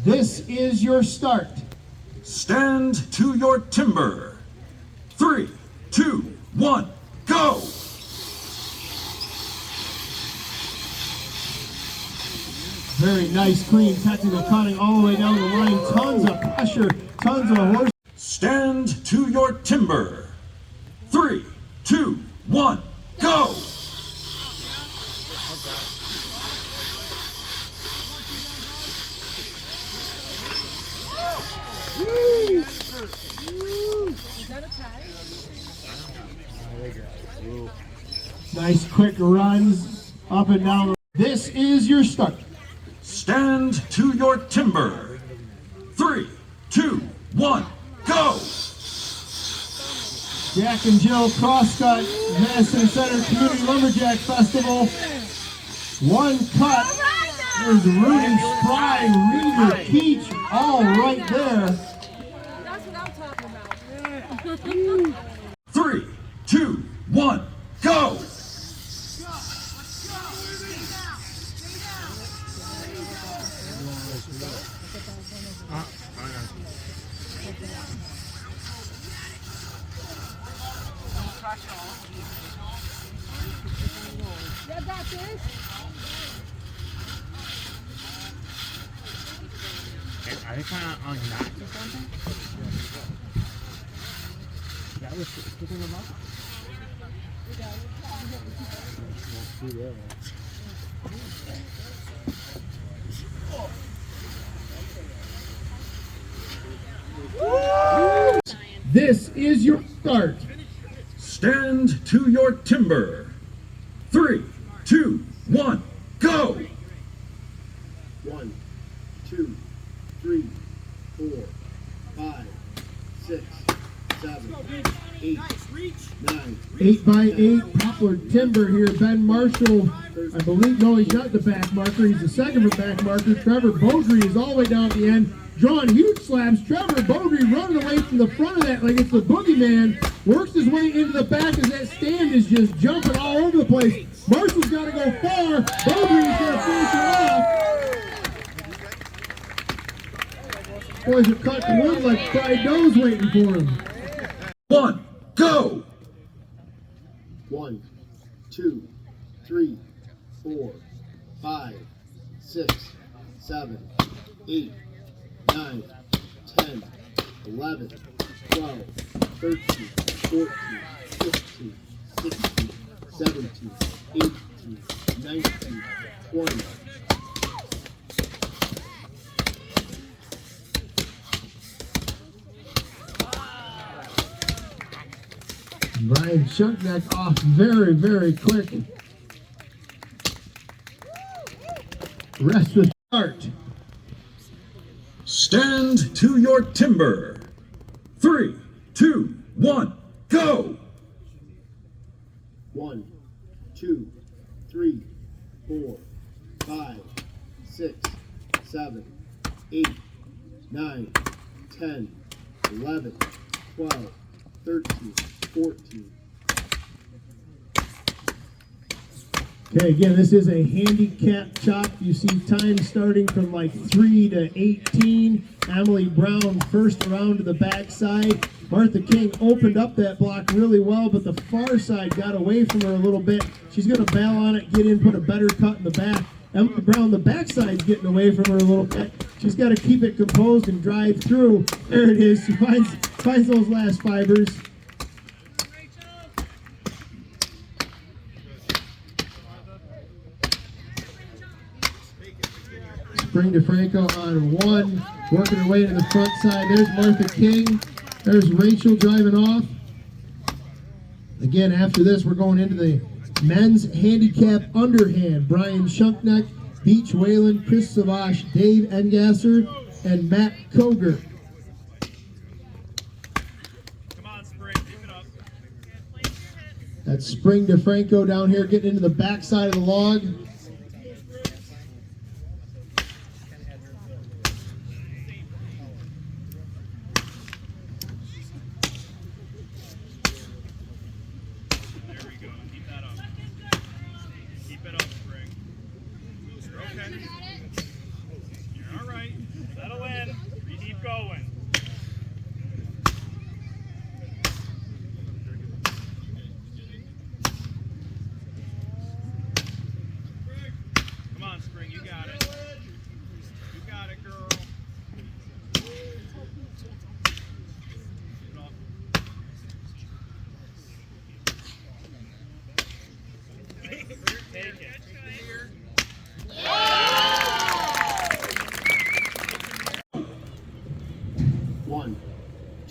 This is your start. Stand to your timber. 3, 2, 1, go! Very nice, clean, technical cutting all the way down the line. Tons of pressure, tons of horse. Stand to your timber. 3, 2, 1, go! Nice quick runs up and down. This is your start. Stand to your timber. 3, 2, 1, go! Jack and Jill Crosscut, Madison Center Community Lumberjack Festival. One cut. There's Rudy, Spry, Reader, Keach, all right there. That's what I'm talking about. 3, 2, 1, go! You got this? Are they kind of on knots or something? That was picking them up? This is your start. Stand to your timber. 3, 2, 1, go! 1, 2, 3, 4, 5, 6, 7, 8, 9. 8x8 poplar timber here. Ben Marshall, I believe, no, he's not the back marker. He's the second for back marker. Trevor Beaudry is all the way down at the end, drawing huge slabs. Trevor Beaudry running away from the front of that like it's the boogeyman. Works his way into the back as that stand is just jumping all over the place. Marshall's got to go far. Beaudry's going to finish it off. Boys are cutting wood like fried dough's waiting for him. 1, go! 1, 2, 3, 4, 5, 6, 7, 8, 9, 10, 11, 12, 13, 14, 15, 16, 17, 18, 19, 20. Brian Shunkneck off very, very quick. Rest of the start. Stand to your timber. 3, 2, 1, go! 1, 2, 3, 4, 5, 6, 7, 8, 9, 10, 11, 12, 13, 14. Okay, again, this is a handicap chop. You see time starting from like 3 to 18. Emily Brown first around to the backside. Martha King opened up that block really well, but the far side got away from her a little bit. She's going to bail on it, get in, put a better cut in the back. Emily Brown, the backside's getting away from her a little bit. She's got to keep it composed and drive through. There it is. She finds those last fibers. Spring DeFranco on one, working her way to the front side. There's Martha King. There's Rachel driving off. Again, after this, we're going into the men's handicap underhand. Brian Shunkneck, Beach Whalen, Chris Savash, Dave Engasser, and Matt Koger. Come on, Spring, keep it up. That's Spring DeFranco down here getting into the backside of the log. Keep it up, Spring. You're okay. You're all right. Settle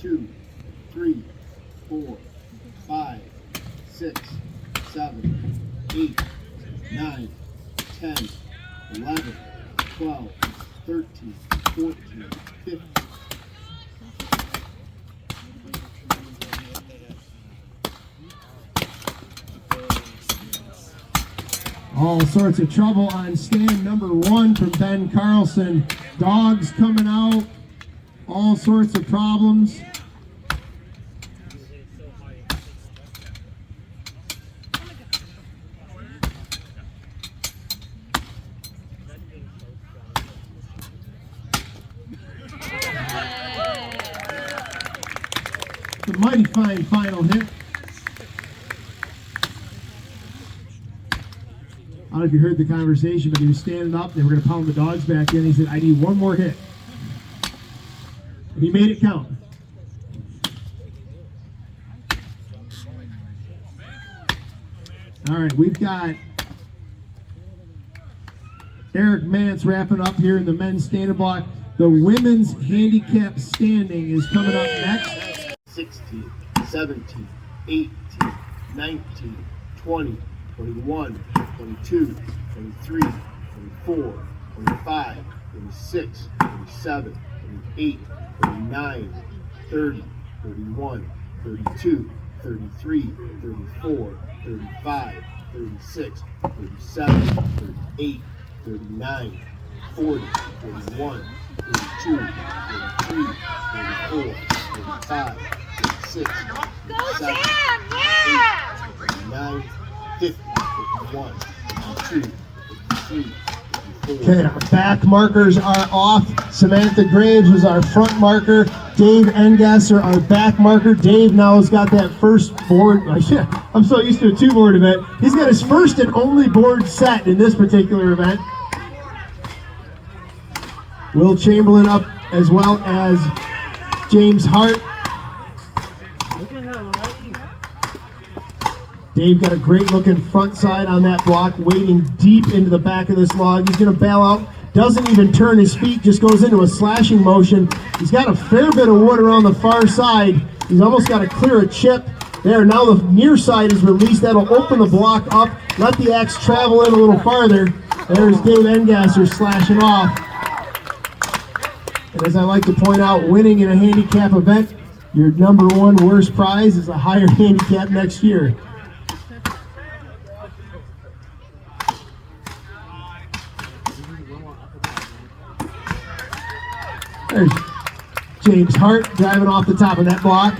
2, 3, 4, 5, 6, 7, 8, 9, 10, 11, 12, 13, 14, 15. All sorts of trouble on stand number 1 from Ben Carlson. Dogs coming out, all sorts of problems. A mighty fine final hit. I don't know if you heard the conversation, but he was standing up. They were going to pound the dogs back in. He said, I need one more hit. And he made it count. All right, we've got Eric Mance wrapping up here in the men's standing block. The women's handicap standing is coming up next. 16, 17, 18, 19, 20, 21, 22, 23, 24, 25, 26, 27, 28, 29, 30, 31, 32, 33, 34, 35, 36, 37, 38, 39, 40, 41, 42, 43, 34, 35, 36, 37, 38, 39, 50, 51, 52, 53, 54. Okay, our back markers are off. Samantha Graves was our front marker. Dave Engasser, our back marker. Dave now has got that first board. I'm so used to a 2-board event. He's got his first and only board set in this particular event. Will Chamberlain up as well as James Hart. Dave got a great looking front side on that block, wading deep into the back of this log. He's going to bail out, doesn't even turn his feet, just goes into a slashing motion. He's got a fair bit of wood around the far side. He's almost got to clear a chip. There, now the near side is released. That'll open the block up, let the axe travel in a little farther. There's Dave Engasser slashing off. And as I like to point out, winning in a handicap event, your number 1 worst prize is a higher handicap next year. There's James Hart driving off the top of that block.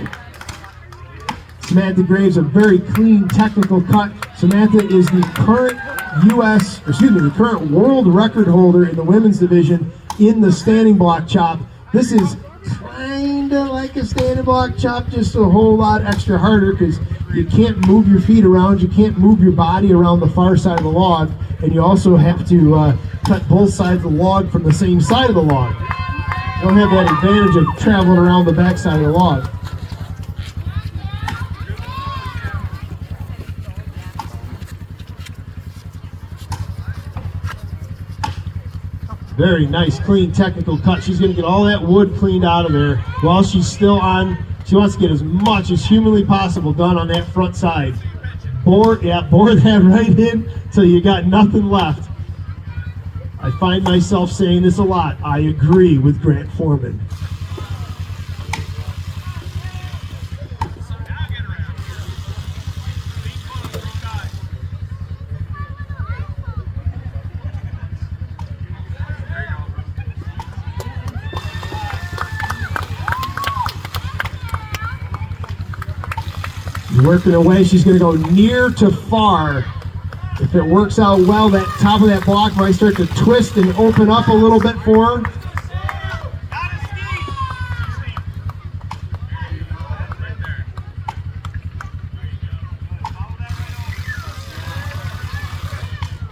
Samantha Graves, a very clean technical cut. Samantha is the current the current world record holder in the women's division in the standing block chop. This is kind of like a standing block chop, just a whole lot extra harder because you can't move your feet around, you can't move your body around the far side of the log, and you also have to cut both sides of the log from the same side of the log. You don't have that advantage of traveling around the back side of the log. Very nice, clean, technical cut. She's going to get all that wood cleaned out of there while she's still on. She wants to get as much as humanly possible done on that front side. Bore that right in till you got nothing left. I find myself saying this a lot. I agree with Grant Foreman. Working away, she's going to go near to far. If it works out well, that top of that block might start to twist and open up a little bit for her.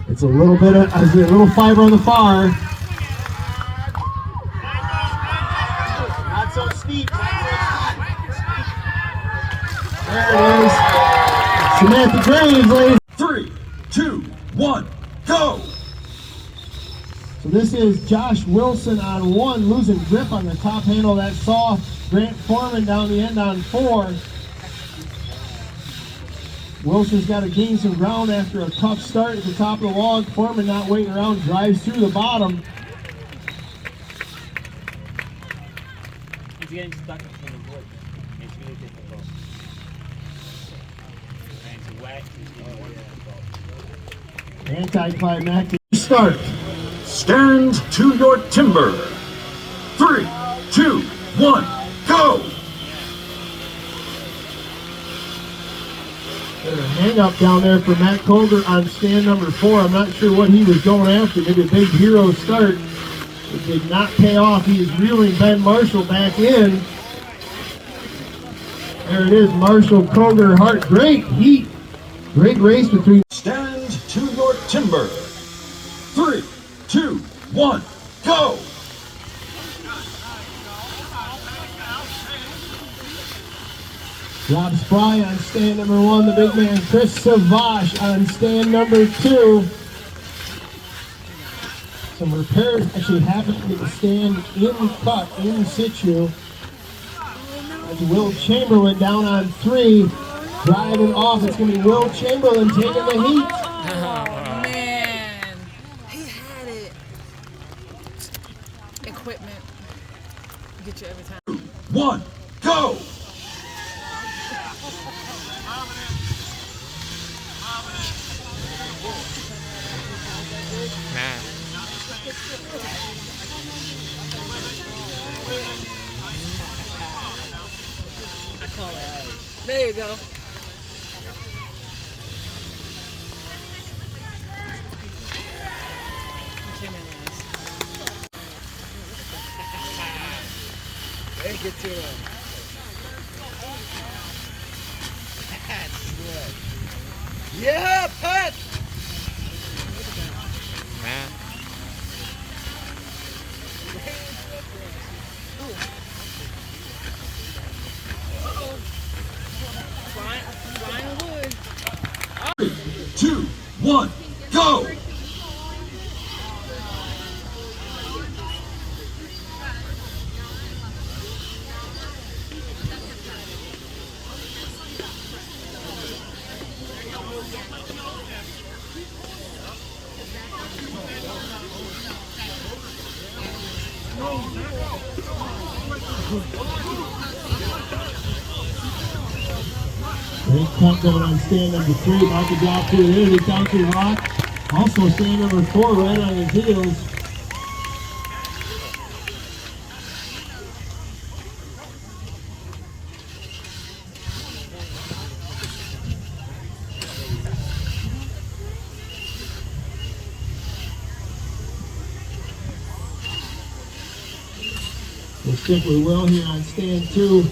It's a little bit of a little fiber on the far. Not so steep. There it is. Samantha Graves, ladies. 3, 2, 1, go! So this is Josh Wilson on 1, losing grip on the top handle of that saw. Grant Foreman down the end on 4. Wilson's got to gain some ground after a tough start at the top of the log. Foreman not waiting around, drives through the bottom. He's getting stuck in the wood. It's really difficult. And it's wet, it's even more difficult. Anticlimactic start. Stand to your timber. 3, 2, 1, go! There's a hang up down there for Matt Koger on stand number 4. I'm not sure what he was going after. Maybe a big hero start. It did not pay off. He is reeling Ben Marshall back in. There it is, Marshall, Koger, Hart. Great heat. Great race between. Stand to your timber. 3, 2, 1, go! Rob Spry on stand number 1. The big man Chris Savage on stand number 2. Some repairs actually happened to the stand in cut, in situ. That's Will Chamberlain down on 3. Driving off, it's going to be Will Chamberlain taking the heat. Oh, man. He had it. Equipment. Get you every time. 1, go! There you go. Take it to him. That's good. Yeah, Pat! Flying wood. 3, 2, 1, go! Great cut going on stand number 3. About to drop through there. He's down to the rock. Also stand number 4 right on his heels. We'll stick with Will here on stand 2.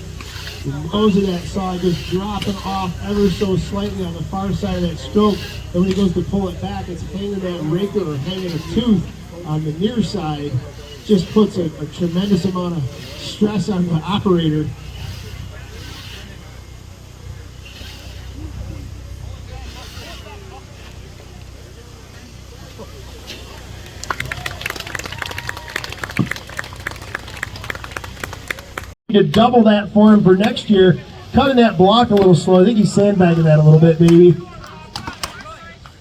The nose of that saw just dropping off ever so slightly on the far side of that stroke. And when he goes to pull it back, it's hanging that raker or hanging a tooth on the near side. Just puts a tremendous amount of stress on the operator. To double that for him for next year, cutting that block a little slow. I think he's sandbagging that a little bit, maybe.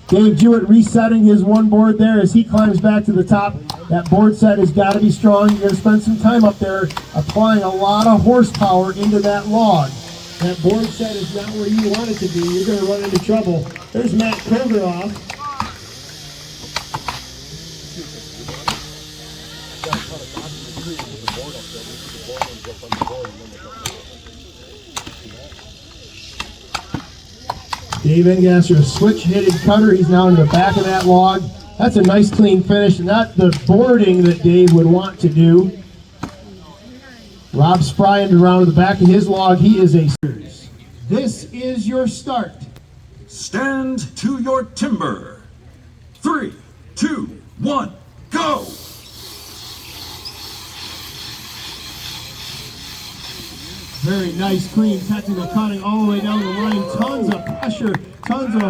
Dave Jewett resetting his one board there as he climbs back to the top. That board set has got to be strong. You're going to spend some time up there applying a lot of horsepower into that log. That board set is not where you want it to be. You're going to run into trouble. There's Matt Kroger off. Dave Engasser, a switch-headed cutter. He's now in the back of that log. That's a nice clean finish, not the boarding that Dave would want to do. Rob Spry around to the back of his log. He is a... This is your start. Stand to your timber. 3, 2, 1, go! Very nice, clean, technical cutting all the way down the line. Tons of pressure, tons of